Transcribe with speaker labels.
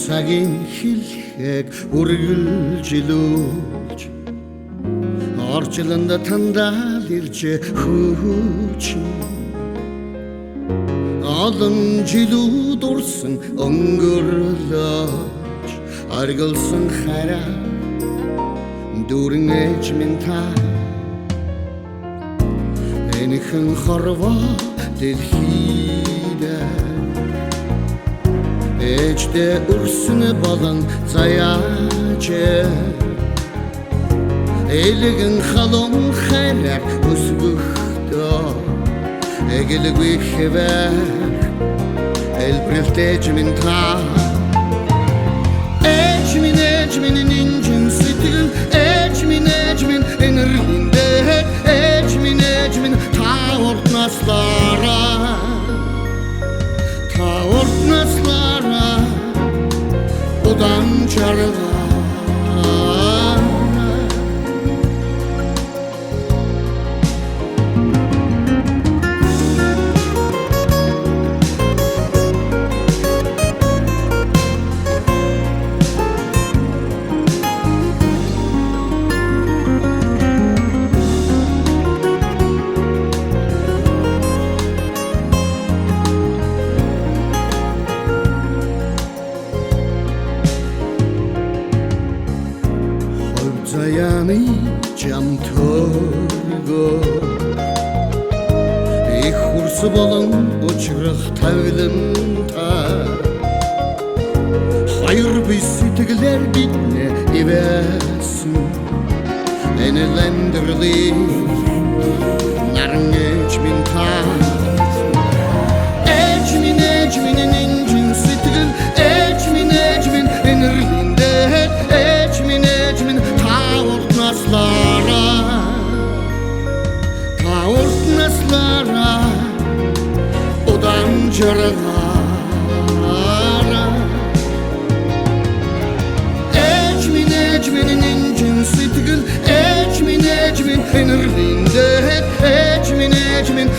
Speaker 1: цагийн хэлхэг үргэлжилүүлж орчлонд тандаал ирж хөөч олон жилүүд урсан өнгөрлөж аргалсан хараа дүүрэн ээж минь та энэхэн хорвоо дэлхийдээ ээждээ өрсөн болон заяач элэгэн халуун хайраар өсгөхдөө эгэлгүй хэвээр элбрэлтэж минь та ээж минь нинжин сэтгэл ээж минь энэрлиндээ ээж минь та уртнаслара удан чарга Заяаны жамтөргөө их хурс болон учрах тавиланта хоёр бие сэтгэлээр биднэ ивэсэн энэ лэндэрли наран ээж минь та ээж минь нинжин сэтгэл ээж минь энэрлиндээ ээж минь та уртнаслара удан чаргара ээж минь нинжин сэтгэл ээж минь энэрлиндээ ээж минь